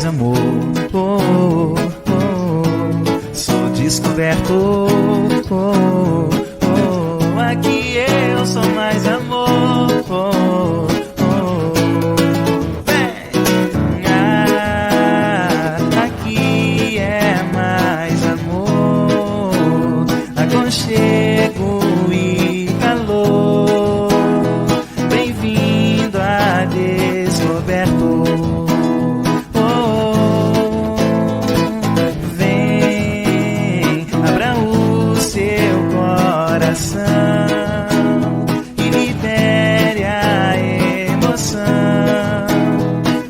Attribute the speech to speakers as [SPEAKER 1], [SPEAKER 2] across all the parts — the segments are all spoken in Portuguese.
[SPEAKER 1] mais amor. Oh, oh, oh. Sou descoberto. Oh, oh, oh. Aqui eu sou mais amor. Oh, oh, oh. Aqui é mais amor, aconchego e calor. Bem-vindo a Descoberto. Oh, vem, abra o seu coração e libere a emoção,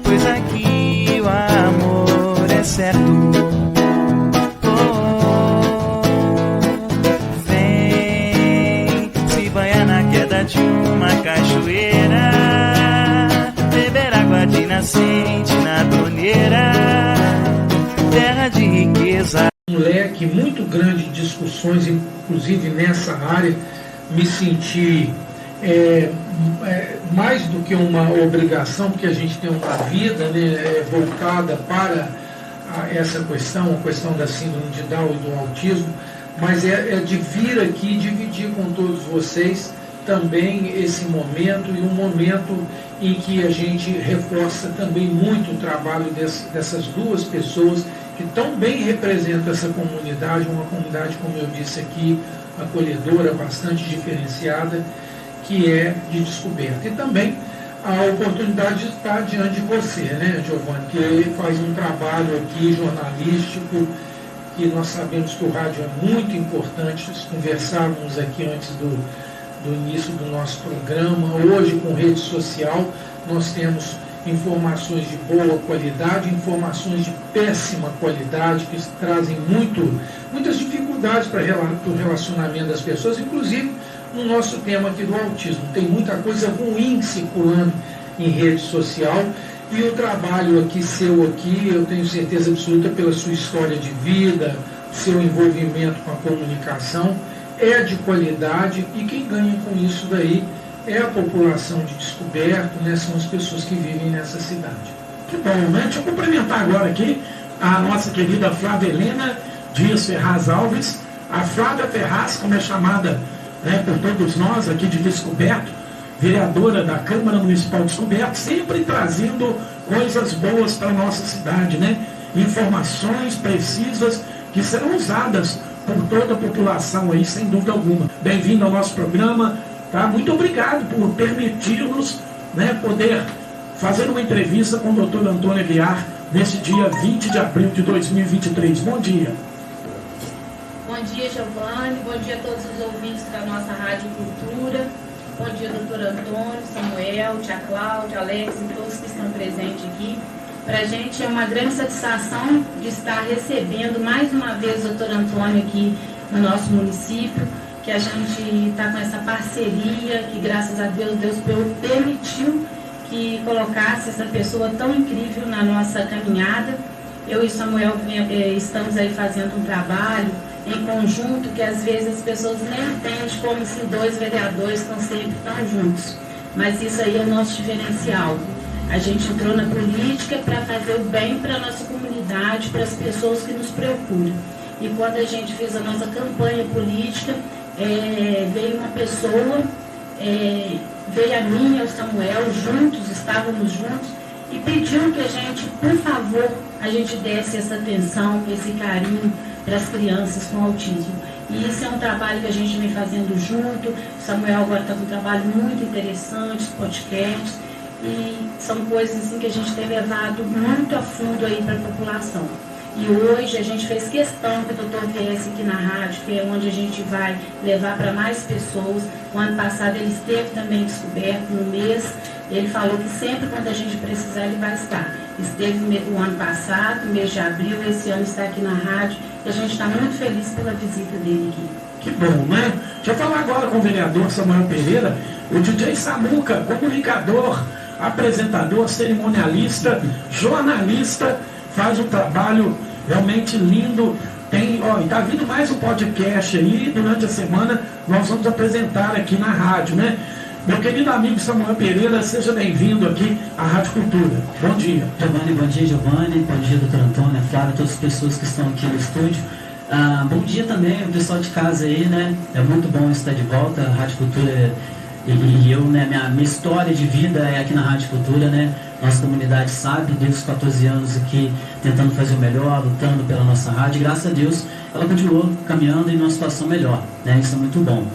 [SPEAKER 1] pois aqui o amor é certo. Oh, vem se banhar na queda de uma cachoeira, beber água de nascente na torneira, terra de riqueza.
[SPEAKER 2] Um leque muito grande de discussões, inclusive nessa área. Me senti mais do que uma obrigação, porque a gente tem uma vida, né, voltada para essa questão, a questão da síndrome de Down e do autismo, mas é de vir aqui dividir com todos vocês também esse momento, e um momento em que a gente reforça também muito o trabalho dessas duas pessoas que tão bem representam essa comunidade, uma comunidade, como eu disse aqui, acolhedora, bastante diferenciada, que é de Descoberta. E também a oportunidade de estar diante de você, né, Giovanni, que faz um trabalho aqui jornalístico, que nós sabemos que o rádio é muito importante. Conversávamos aqui antes do início do nosso programa. Hoje, com rede social, nós temos informações de boa qualidade, informações de péssima qualidade, que trazem muitas dificuldades para o relacionamento das pessoas, inclusive no nosso tema aqui do autismo. Tem muita coisa ruim circulando em rede social, e o trabalho aqui seu aqui, eu tenho certeza absoluta, pela sua história de vida, seu envolvimento com a comunicação, é de qualidade, e quem ganha com isso daí é a população de Descoberto, né? São as pessoas que vivem nessa cidade.
[SPEAKER 3] Que bom, né? Deixa eu cumprimentar agora aqui a nossa querida Flávia Helena Dias Ferraz Alves, a Flávia Ferraz, como é chamada, né, por todos nós aqui de Descoberto, vereadora da Câmara Municipal de Descoberto, sempre trazendo coisas boas para a nossa cidade, né? Informações precisas que serão usadas por toda a população aí, sem dúvida alguma. Bem-vindo ao nosso programa, tá? Muito obrigado por permitir-nos, né, poder fazer uma entrevista com o Dr. Antônio Aguiar nesse dia 20 de abril de 2023. Bom dia.
[SPEAKER 4] Bom dia, Giovanni. Bom dia a todos os ouvintes da nossa Rádio Cultura. Bom dia, doutor Antônio, Samuel, tia Cláudia, Alex e todos que estão presentes aqui. Para a gente é uma grande satisfação de estar recebendo mais uma vez o doutor Antônio aqui no nosso município, que a gente está com essa parceria, que graças a Deus, Deus permitiu que colocasse essa pessoa tão incrível na nossa caminhada. Eu e Samuel estamos aí fazendo um trabalho em conjunto, que às vezes as pessoas nem entendem como se dois vereadores estão sempre tão juntos. Mas isso aí é o nosso diferencial. A gente entrou na política para fazer o bem para a nossa comunidade, para as pessoas que nos procuram. E quando a gente fez a nossa campanha política, veio uma pessoa, veio a mim e ao Samuel, estávamos juntos, e pediu que a gente, por favor, a gente desse essa atenção, esse carinho para as crianças com autismo. E isso é um trabalho que a gente vem fazendo junto. O Samuel agora está com um trabalho muito interessante, podcasts, e são coisas assim que a gente tem levado muito a fundo aí para a população. E hoje a gente fez questão que o doutor viesse aqui na rádio, que é onde a gente vai levar para mais pessoas. O ano passado ele esteve também Descoberto no mês. Ele falou que sempre quando a gente precisar ele vai estar. Esteve o ano passado, mês de abril, esse ano está aqui na rádio. E a gente está muito feliz pela visita dele aqui.
[SPEAKER 3] Que bom, né? Deixa eu falar agora com o vereador Samuel Pereira, o DJ Samuca, comunicador, apresentador, cerimonialista, jornalista, faz um trabalho realmente lindo. Está vindo mais um podcast aí, durante a semana nós vamos apresentar aqui na rádio, né? Meu querido amigo Samuel Pereira, seja bem-vindo aqui à Rádio Cultura. Bom dia.
[SPEAKER 5] Bom dia, Giovanni, bom dia, doutor Antônio, Flávia, todas as pessoas que estão aqui no estúdio. Bom dia também, o pessoal de casa aí, né? É muito bom estar de volta, a Rádio Cultura e eu, né? Minha história de vida é aqui na Rádio Cultura, né? Nossa comunidade sabe, desde os 14 anos aqui, tentando fazer o melhor, lutando pela nossa rádio. Graças a Deus, ela continuou caminhando em uma situação melhor, né? Isso é muito bom.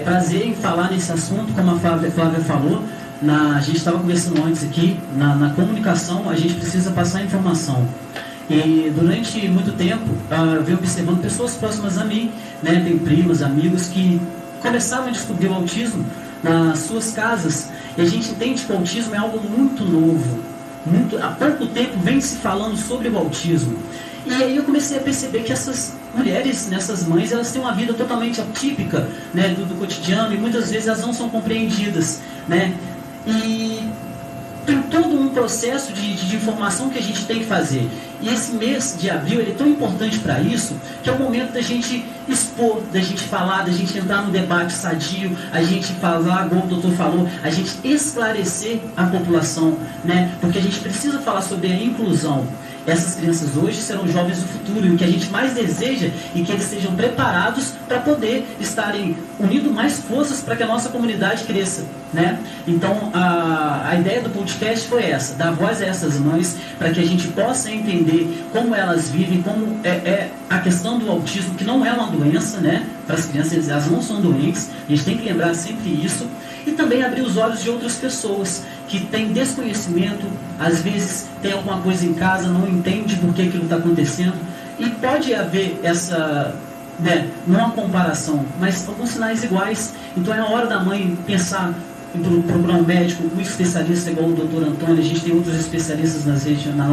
[SPEAKER 5] Prazer em falar nesse assunto, como a Flávia falou, a gente estava conversando antes aqui, na comunicação a gente precisa passar informação. E durante muito tempo eu venho observando pessoas próximas a mim, né? Tem primos, amigos que começaram a descobrir o autismo nas suas casas, e a gente entende que o autismo é algo muito novo. Há pouco tempo vem se falando sobre o autismo. E aí eu comecei a perceber que essas mulheres, essas mães, elas têm uma vida totalmente atípica, né, do cotidiano, e muitas vezes elas não são compreendidas, né? E tem todo um processo de informação que a gente tem que fazer. E esse mês de abril ele é tão importante para isso, que é o momento da gente expor, da gente falar, da gente entrar no debate sadio, a gente falar, como o doutor falou, a gente esclarecer a população, né? Porque a gente precisa falar sobre a inclusão. Essas crianças hoje serão jovens do futuro, e o que a gente mais deseja é que eles sejam preparados para poder estarem unindo mais forças para que a nossa comunidade cresça, né? Então a ideia do podcast foi essa, dar voz a essas mães para que a gente possa entender como elas vivem, como é a questão do autismo, que não é uma doença, né? Para as crianças, elas não são doentes, a gente tem que lembrar sempre isso. E também abrir os olhos de outras pessoas que têm desconhecimento, às vezes tem alguma coisa em casa, não entende por que aquilo está acontecendo, e pode haver essa, não uma comparação, mas alguns sinais iguais. Então é a hora da mãe pensar em procurar um médico, um especialista igual o doutor Antônio. A gente tem outros especialistas na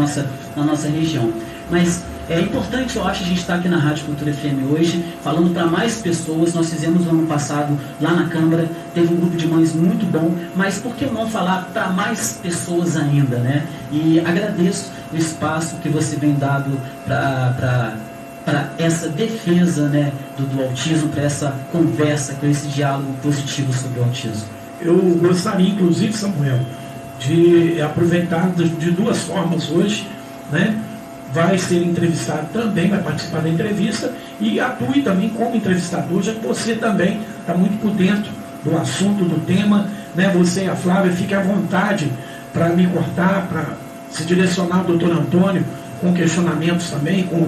[SPEAKER 5] nossa região. Mas é importante, eu acho, a gente estar aqui na Rádio Cultura FM hoje, falando para mais pessoas. Nós fizemos no ano passado, lá na Câmara, teve um grupo de mães muito bom, mas por que não falar para mais pessoas ainda, né? E agradeço o espaço que você vem dado para essa defesa, né, do autismo, para essa conversa, com esse diálogo positivo sobre o autismo.
[SPEAKER 3] Eu gostaria, inclusive, Samuel, de aproveitar de duas formas hoje, né? Vai ser entrevistado também, vai participar da entrevista e atue também como entrevistador, já que você também está muito por dentro do assunto, do tema, né? Você e a Flávia, fiquem à vontade para me cortar, para se direcionar ao doutor Antônio com questionamentos também, com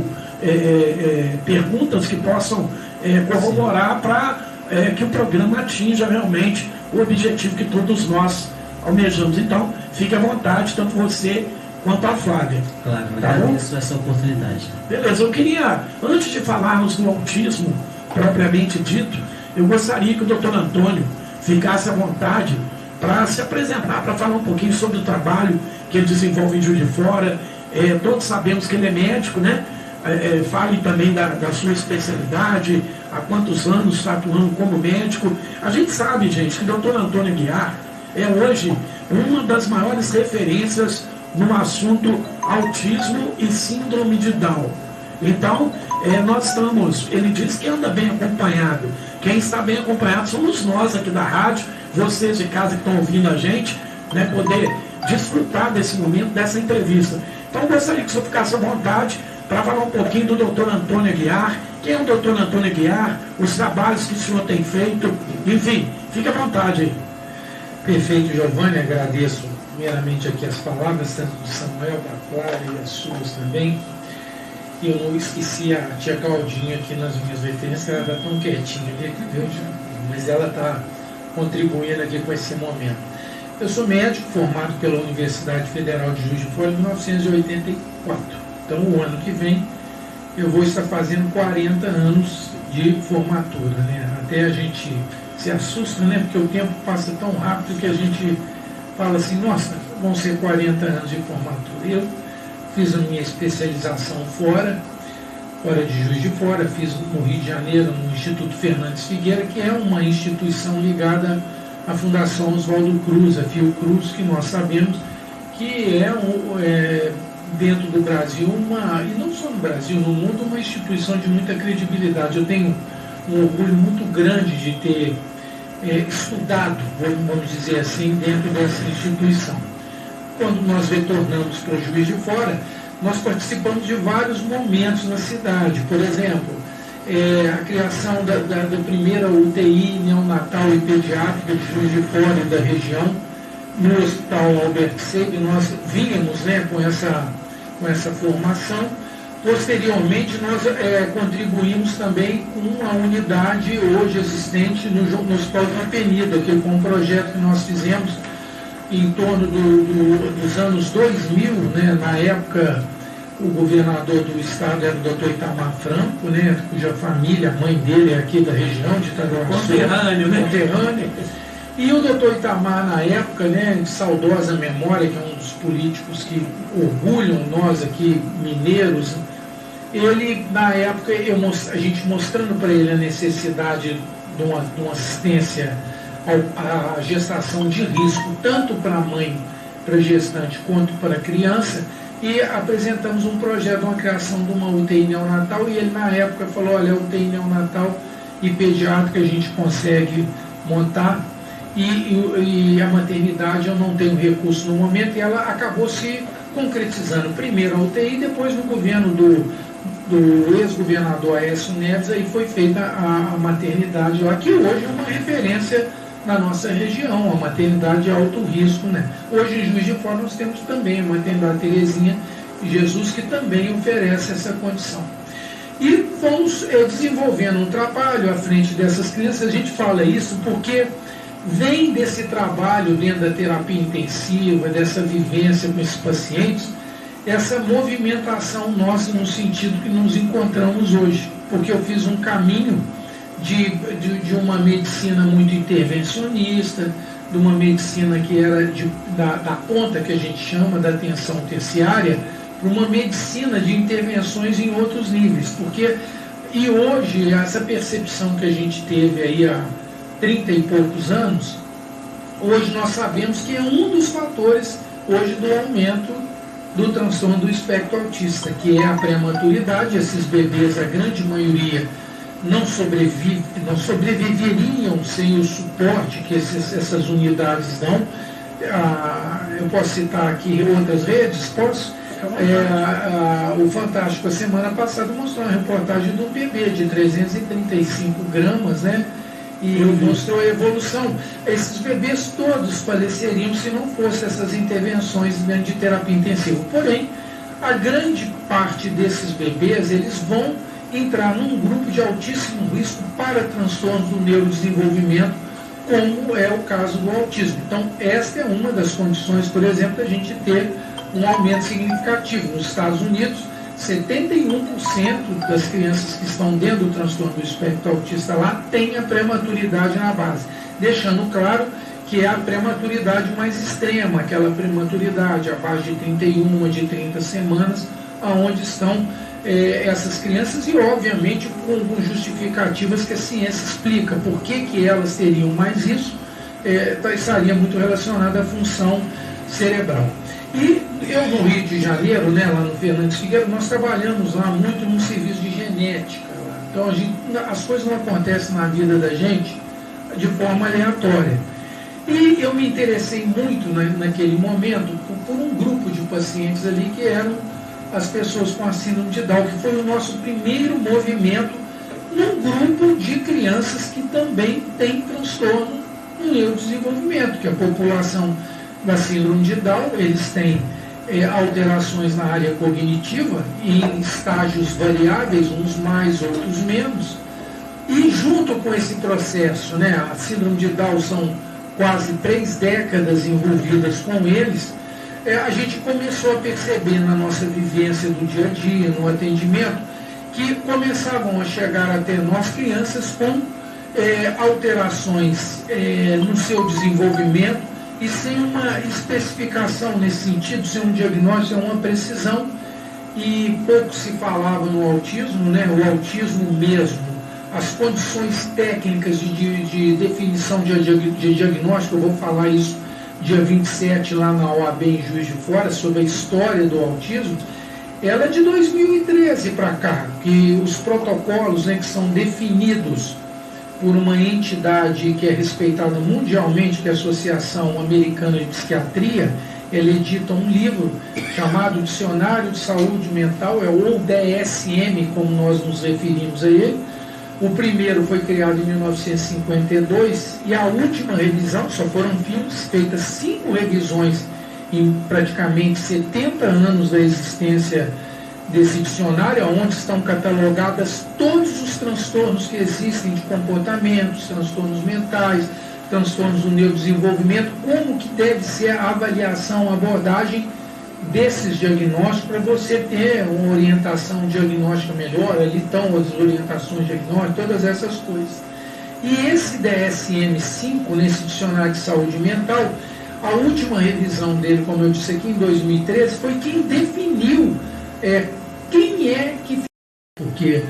[SPEAKER 3] perguntas que possam corroborar para que o programa atinja realmente o objetivo que todos nós almejamos. Então, fique à vontade, tanto você quanto a Flávia.
[SPEAKER 5] Claro, agradeço essa oportunidade.
[SPEAKER 3] Beleza, eu queria, antes de falarmos do autismo propriamente dito, eu gostaria que o doutor Antônio ficasse à vontade para se apresentar, para falar um pouquinho sobre o trabalho que ele desenvolve em Juiz de Fora. Todos sabemos que ele é médico, né? Fale também da sua especialidade, há quantos anos está atuando como médico. A gente sabe, gente, que o doutor Antônio Aguiar é hoje uma das maiores referências no assunto autismo e síndrome de Down. Então, nós estamos, ele diz que anda bem acompanhado. Quem está bem acompanhado somos nós aqui da rádio, vocês de casa que estão ouvindo a gente, né, poder desfrutar desse momento, dessa entrevista. Então, eu gostaria que o senhor ficasse à vontade para falar um pouquinho do doutor Antônio Aguiar. Quem é o doutor Antônio Aguiar, os trabalhos que o senhor tem feito, enfim, fique à vontade aí.
[SPEAKER 2] Perfeito, Giovanni, agradeço primeiramente aqui as palavras, tanto de Samuel, da Flávia e as suas também. E eu não esqueci a tia Claudinha aqui nas minhas referências, que ela está tão quietinha ali, viu? Mas ela está contribuindo aqui com esse momento. Eu sou médico formado pela Universidade Federal de Juiz de Fora em 1984. Então, o ano que vem, eu vou estar fazendo 40 anos de formatura, né? Até a gente se assusta, né? Porque o tempo passa tão rápido que a gente fala assim, nossa, vão ser 40 anos de formatura. Eu fiz a minha especialização fora de Juiz de Fora, fiz no Rio de Janeiro, no Instituto Fernandes Figueira, que é uma instituição ligada à Fundação Oswaldo Cruz, a Fiocruz, que nós sabemos que é dentro do Brasil, e não só no Brasil, no mundo, uma instituição de muita credibilidade. Eu tenho um orgulho muito grande de ter estudado, vamos dizer assim, dentro dessa instituição. Quando nós retornamos para Juiz de Fora, nós participamos de vários momentos na cidade. Por exemplo, a criação da primeira UTI neonatal e pediátrica de Juiz de Fora e da região, no Hospital Albert Seib. Nós vínhamos com essa formação. Posteriormente, nós contribuímos também com a unidade hoje existente no Hospital de Avenida, que foi um projeto que nós fizemos em torno dos anos 2000, né? Na época, o governador do estado era o Dr. Itamar Franco, né? Cuja família, a mãe dele é aqui da região de Itaguaçu. Conterrâneo. E o Dr. Itamar, na época, né, de saudosa memória, que é um dos políticos que orgulham nós aqui, mineiros, ele, na época, a gente mostrando para ele a necessidade de uma assistência à gestação de risco, tanto para a mãe, para a gestante, quanto para a criança, e apresentamos um projeto, uma criação de uma UTI neonatal, e ele, na época, falou, olha, a UTI neonatal e pediátrica a gente consegue montar, e a maternidade eu não tenho recurso no momento, e ela acabou se concretizando, primeiro a UTI, depois no governo do ex-governador Aécio Neves, aí foi feita a maternidade lá, que hoje é uma referência na nossa região, a maternidade de alto risco, né? Hoje em Juiz de Fora nós temos também a maternidade Terezinha Jesus, que também oferece essa condição. E fomos desenvolvendo um trabalho à frente dessas crianças. A gente fala isso porque vem desse trabalho dentro da terapia intensiva, dessa vivência com esses pacientes, essa movimentação nossa no sentido que nos encontramos hoje, porque eu fiz um caminho de uma medicina muito intervencionista, de uma medicina que era da ponta, que a gente chama, da atenção terciária, para uma medicina de intervenções em outros níveis, e hoje essa percepção que a gente teve aí há 30 e poucos anos, hoje nós sabemos que é um dos fatores hoje do aumento do transtorno do espectro autista, que é a prematuridade. Esses bebês, a grande maioria, não sobreviveriam sem o suporte que essas unidades dão. Eu posso citar aqui outras redes, posso? O Fantástico, a semana passada, mostrou uma reportagem de um bebê de 335 gramas, né? E mostrou a evolução. Esses bebês todos faleceriam se não fossem essas intervenções de terapia intensiva. Porém, a grande parte desses bebês, eles vão entrar num grupo de altíssimo risco para transtornos do neurodesenvolvimento, como é o caso do autismo. Então, esta é uma das condições, por exemplo, da gente ter um aumento significativo. Nos Estados Unidos, 71% das crianças que estão dentro do transtorno do espectro autista lá têm a prematuridade na base, deixando claro que é a prematuridade mais extrema, aquela prematuridade abaixo de 31, de 30 semanas, aonde estão essas crianças, e obviamente com justificativas que a ciência explica por que elas teriam mais isso, estaria muito relacionada à função cerebral. E eu, no Rio de Janeiro, né, lá no Fernandes Figueiredo, nós trabalhamos lá muito num serviço de genética. Lá. Então, as coisas não acontecem na vida da gente de forma aleatória. E eu me interessei muito naquele momento por um grupo de pacientes ali que eram as pessoas com a síndrome de Down, que foi o nosso primeiro movimento num grupo de crianças que também tem transtorno no neurodesenvolvimento, que a população da síndrome de Down, eles têm alterações na área cognitiva em estágios variáveis, uns mais, outros menos, e junto com esse processo, né, a síndrome de Down são quase 3 décadas envolvidas com eles, a gente começou a perceber na nossa vivência do dia a dia, no atendimento, que começavam a chegar até nós crianças com alterações no seu desenvolvimento, e sem uma especificação nesse sentido, sem um diagnóstico, sem uma precisão, e pouco se falava no autismo, né? O autismo mesmo, as condições técnicas de definição de diagnóstico, eu vou falar isso dia 27 lá na OAB em Juiz de Fora, sobre a história do autismo, ela é de 2013 para cá, que os protocolos, né, que são definidos por uma entidade que é respeitada mundialmente, que é a Associação Americana de Psiquiatria. Ele edita um livro chamado Dicionário de Saúde Mental, ou DSM, como nós nos referimos a ele. O primeiro foi criado em 1952 e a última revisão, só foram feitas 5 revisões em praticamente 70 anos da existência desse dicionário, onde estão catalogadas todos os transtornos que existem de comportamentos, transtornos mentais, transtornos do neurodesenvolvimento, como que deve ser a avaliação, a abordagem desses diagnósticos, para você ter uma orientação diagnóstica melhor. Ali estão as orientações diagnósticas, todas essas coisas. E esse DSM-5, nesse dicionário de saúde mental, a última revisão dele, como eu disse aqui, em 2013, foi quem definiu quem é que... Porque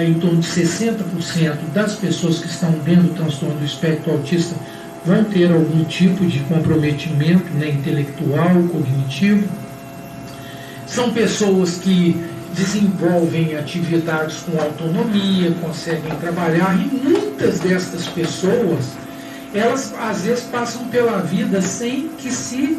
[SPEAKER 2] em torno de 60% das pessoas que estão dentro do transtorno do espectro autista vão ter algum tipo de comprometimento, né, intelectual, cognitivo. São pessoas que desenvolvem atividades com autonomia, conseguem trabalhar, e muitas destas pessoas, elas às vezes passam pela vida sem que se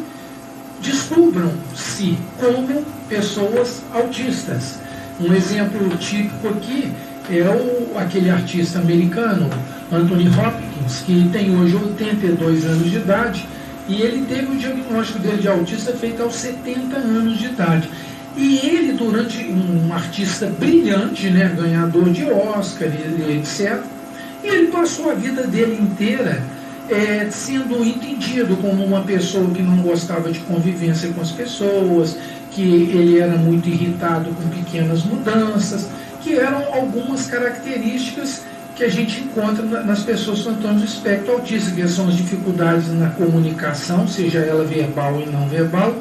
[SPEAKER 2] descubram-se como pessoas autistas. Um exemplo típico aqui é aquele artista americano, Anthony Hopkins, que tem hoje 82 anos de idade, e ele teve o diagnóstico dele de autista feito aos 70 anos de idade. E ele, durante um artista brilhante, né, ganhador de Oscar, etc., e ele passou a vida dele inteira sendo entendido como uma pessoa que não gostava de convivência com as pessoas, que ele era muito irritado com pequenas mudanças, que eram algumas características que a gente encontra nas pessoas com transtorno do espectro autista, que são as dificuldades na comunicação, seja ela verbal e não verbal,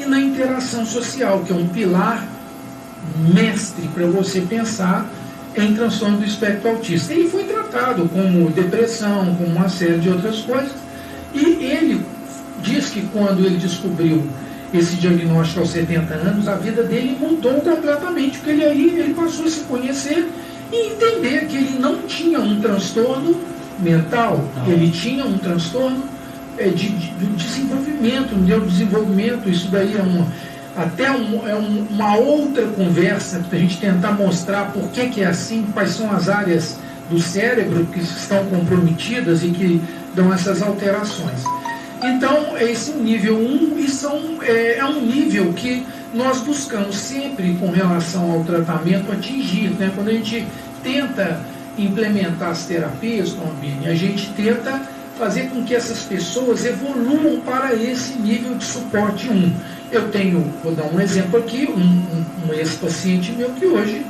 [SPEAKER 2] e na interação social, que é um pilar mestre para você pensar em transtorno do espectro autista. Ele foi tratado como depressão, como uma série de outras coisas, e ele diz que quando ele descobriu esse diagnóstico aos 70 anos, a vida dele mudou completamente, porque ele passou a se conhecer e entender que ele não tinha um transtorno mental, ele tinha um transtorno de desenvolvimento, neurodesenvolvimento. Isso daí é uma outra conversa para a gente tentar mostrar por que é assim, quais são as áreas do cérebro que estão comprometidas e que dão essas alterações. Então, esse é o nível 1, e é um nível que nós buscamos sempre, com relação ao tratamento, atingir. Né? Quando a gente tenta implementar as terapias, Tombini, a gente tenta fazer com que essas pessoas evoluam para esse nível de suporte 1. Eu vou dar um exemplo aqui, um ex-paciente meu que hoje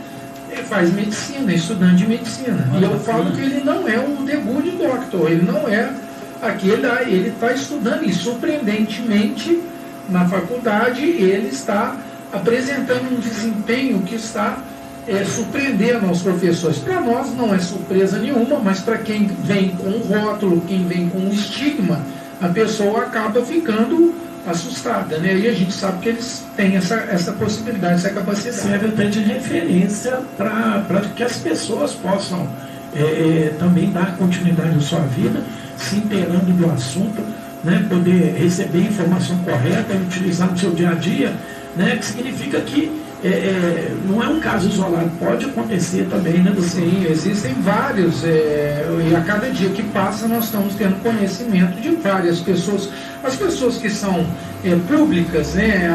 [SPEAKER 2] faz medicina, é estudante de medicina. E eu falo que ele não é um The Good Doctor, ele não é ele está estudando, e surpreendentemente na faculdade ele está apresentando um desempenho que está surpreendendo aos professores. Para nós não é surpresa nenhuma, mas para quem vem com o rótulo, quem vem com o estigma, a pessoa acaba ficando assustada, né? E a gente sabe que eles têm essa possibilidade, essa capacidade.
[SPEAKER 3] Serve até de referência para que as pessoas possam também dar continuidade à sua vida, se inteirando do assunto, né? Poder receber informação correta e utilizar no seu dia a dia, né? Que significa que não é um caso isolado, pode acontecer também, né, doutor?
[SPEAKER 2] Sim, existem vários, e a cada dia que passa nós estamos tendo conhecimento de várias pessoas. As pessoas que são públicas, né,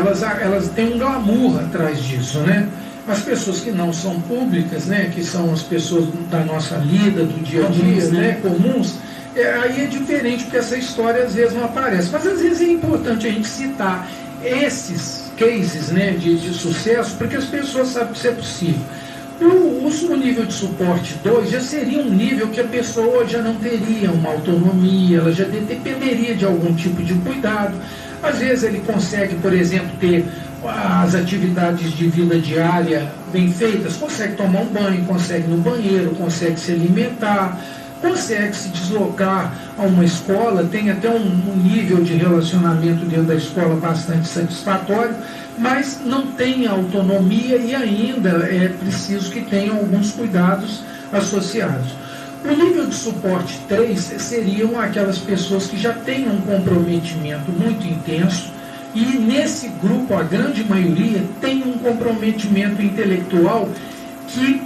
[SPEAKER 2] elas têm um glamour atrás disso, né? As pessoas que não são públicas, né, que são as pessoas da nossa lida, do dia a dia, né, comuns, aí é diferente, porque essa história às vezes não aparece. Mas às vezes é importante a gente citar esses cases, né, de sucesso, porque as pessoas sabem que isso é possível. O nível de suporte 2 já seria um nível que a pessoa já não teria uma autonomia, ela já dependeria de algum tipo de cuidado. Às vezes ele consegue, por exemplo, ter as atividades de vida diária bem feitas, consegue tomar um banho, consegue ir no banheiro, consegue se alimentar, consegue se deslocar a uma escola, tem até um nível de relacionamento dentro da escola bastante satisfatório, mas não tem autonomia e ainda é preciso que tenham alguns cuidados associados. O nível de suporte 3 seriam aquelas pessoas que já têm um comprometimento muito intenso e nesse grupo a grande maioria tem um comprometimento intelectual que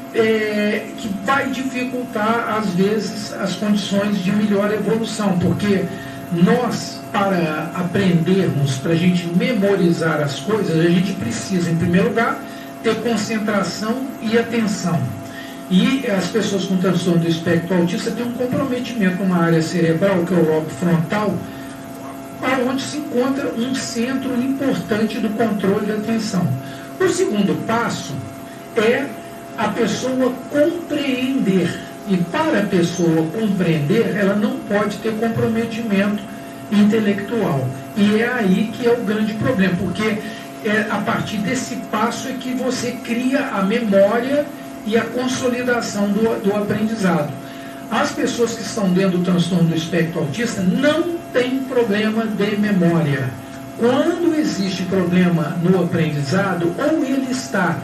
[SPEAKER 2] vai dificultar às vezes as condições de melhor evolução, porque nós, para aprendermos, para a gente memorizar as coisas, a gente precisa, em primeiro lugar, ter concentração e atenção. E as pessoas com transtorno do espectro autista têm um comprometimento numa área cerebral, que é o lobo frontal, onde se encontra um centro importante do controle da atenção. O segundo passo é a pessoa compreender. E para a pessoa compreender, ela não pode ter comprometimento intelectual. E é aí que é o grande problema, porque a partir desse passo é que você cria a memória e a consolidação do aprendizado. As pessoas que estão dentro do transtorno do espectro autista não têm problema de memória. Quando existe problema no aprendizado, ou ele está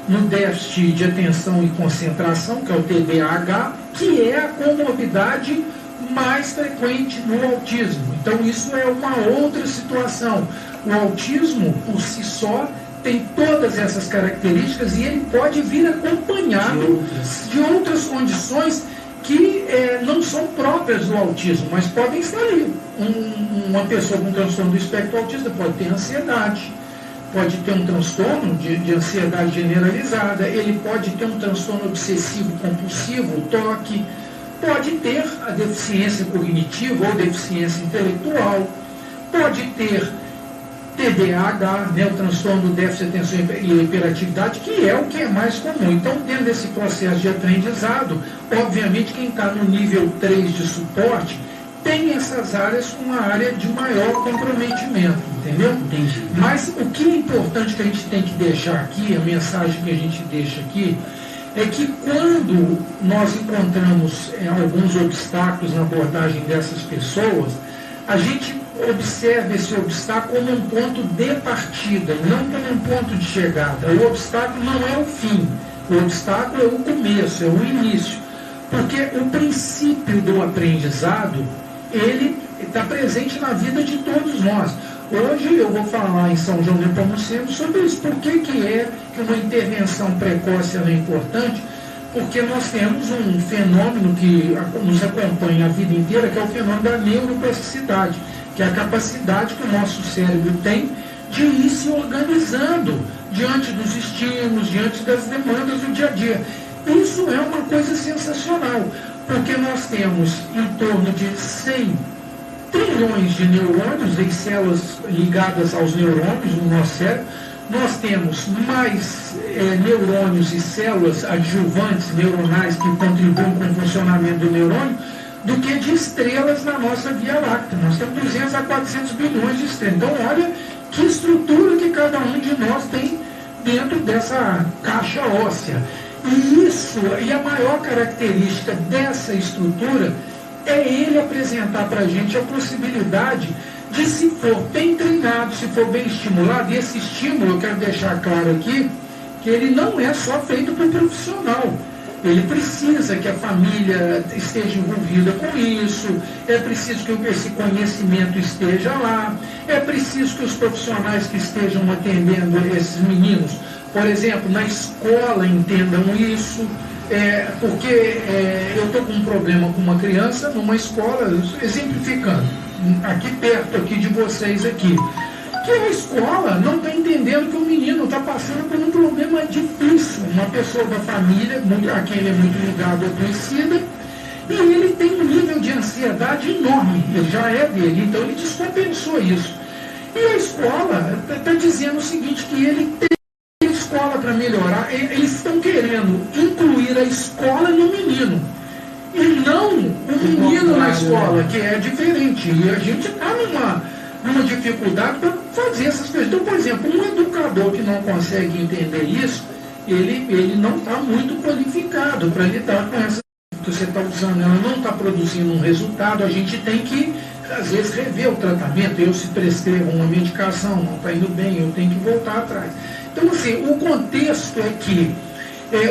[SPEAKER 2] no déficit de atenção e concentração, que é o TDAH, que é a comorbidade mais frequente no autismo. Então isso é uma outra situação. O autismo, por si só, tem todas essas características e ele pode vir acompanhado de outras condições que não são próprias do autismo, mas podem estar ali. Uma pessoa com transtorno do espectro autista pode ter ansiedade, pode ter um transtorno de ansiedade generalizada, ele pode ter um transtorno obsessivo compulsivo, toque, pode ter a deficiência cognitiva ou deficiência intelectual, pode ter TDAH, o transtorno do déficit de atenção e hiperatividade, que é o que é mais comum. Então, dentro desse processo de aprendizado, obviamente quem está no nível 3 de suporte tem essas áreas com uma área de maior comprometimento, entendeu?
[SPEAKER 5] Entendi.
[SPEAKER 2] Mas o que é importante que a gente tem que deixar aqui, a mensagem que a gente deixa aqui, é que quando nós encontramos alguns obstáculos na abordagem dessas pessoas, a gente observa esse obstáculo como um ponto de partida, não como um ponto de chegada. O obstáculo não é o fim, o obstáculo é o começo, é o início. Porque o princípio do aprendizado, ele está presente na vida de todos nós. Hoje eu vou falar em São João Nepomuceno sobre isso. Por que que uma intervenção precoce é importante? Porque nós temos um fenômeno que nos acompanha a vida inteira, que é o fenômeno da neuroplasticidade, que é a capacidade que o nosso cérebro tem de ir se organizando diante dos estímulos, diante das demandas do dia a dia. Isso é uma coisa sensacional, porque nós temos em torno de 100 trilhões de neurônios e células ligadas aos neurônios no nosso cérebro. Nós temos mais neurônios e células adjuvantes neuronais que contribuem com o funcionamento do neurônio do que de estrelas na nossa Via Láctea. Nós temos 200 a 400 bilhões de estrelas. Então, olha que estrutura que cada um de nós tem dentro dessa caixa óssea. E a maior característica dessa estrutura é ele apresentar para a gente a possibilidade de, se for bem treinado, se for bem estimulado, e esse estímulo, eu quero deixar claro aqui, que ele não é só feito para o profissional. Ele precisa que a família esteja envolvida com isso, é preciso que esse conhecimento esteja lá, é preciso que os profissionais que estejam atendendo esses meninos, por exemplo, na escola entendam isso, porque eu estou com um problema com uma criança numa escola, exemplificando, aqui perto aqui de vocês aqui, que a escola não está entendendo que o menino está passando por um problema difícil, uma pessoa da família, a quem ele é muito ligado, adoecida, e ele tem um nível de ansiedade enorme, ele já é dele, então ele descompensou isso. E a escola está dizendo o seguinte, que ele tem escola para melhorar, eles estão querendo incluir a escola no menino, e não o menino na escola, que é diferente, e a gente está numa dificuldade para fazer essas coisas. Então, por exemplo, um educador que não consegue entender isso, ele não está muito qualificado para lidar com essa que você está usando, ela não está produzindo um resultado, a gente tem que, às vezes, rever o tratamento. Eu, se prescrevo uma medicação, não está indo bem, eu tenho que voltar atrás. Então, assim, o contexto é que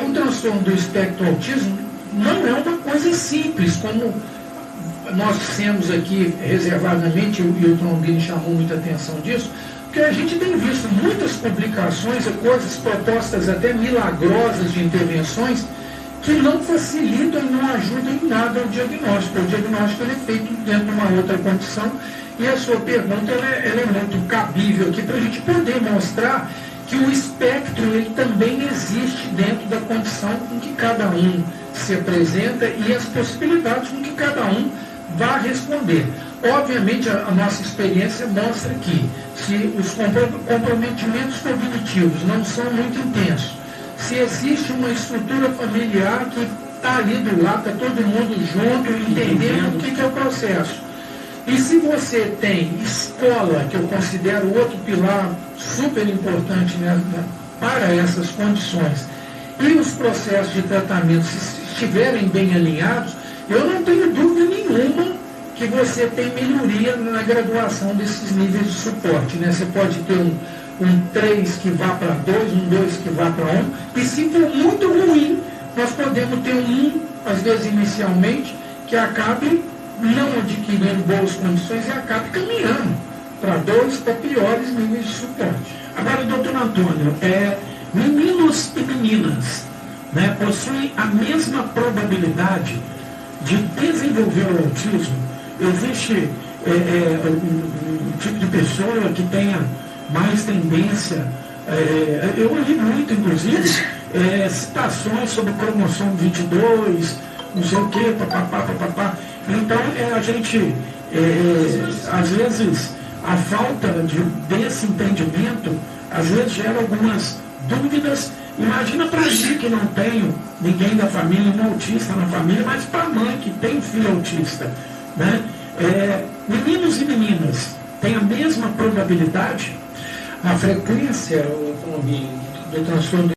[SPEAKER 2] o transtorno do espectro autismo, não é uma coisa simples, como nós dissemos aqui reservadamente, e o Trombini chamou muita atenção disso, porque a gente tem visto muitas publicações, coisas propostas até milagrosas de intervenções, que não facilitam e não ajudam em nada o diagnóstico. O diagnóstico ele é feito dentro de uma outra condição, e a sua pergunta ela é muito cabível aqui para a gente poder mostrar que o espectro ele também existe dentro da condição com que cada um se apresenta e as possibilidades com que cada um vá responder. Obviamente, a nossa experiência mostra que se os comprometimentos cognitivos não são muito intensos, se existe uma estrutura familiar que está ali do lado, está todo mundo junto, entendendo o que é o processo. E se você tem escola, que eu considero outro pilar super importante, né, para essas condições, e os processos de tratamento se estiverem bem alinhados, eu não tenho dúvida nenhuma que você tem melhoria na graduação desses níveis de suporte. Né? Você pode ter um 3 que vá para 2, um 2 que vá para 1, e se for muito ruim, nós podemos ter um 1, às vezes inicialmente, que acabe não adquirindo boas condições e acabe caminhando para 2, para piores níveis de suporte.
[SPEAKER 3] Agora, doutor Antônio, meninos e meninas, né, possuem a mesma probabilidade de desenvolver o autismo? Existe um tipo de pessoa que tenha mais tendência, eu li muito, inclusive, citações sobre o cromossomo 22, não sei o que, papapá. Então, a gente, às vezes, a falta desse entendimento, às vezes gera algumas dúvidas. Imagina para mim que não tenho ninguém da família, um autista na família, mas para a mãe que tem filho autista. Né? Meninos e meninas têm a mesma probabilidade?
[SPEAKER 2] A frequência do transtorno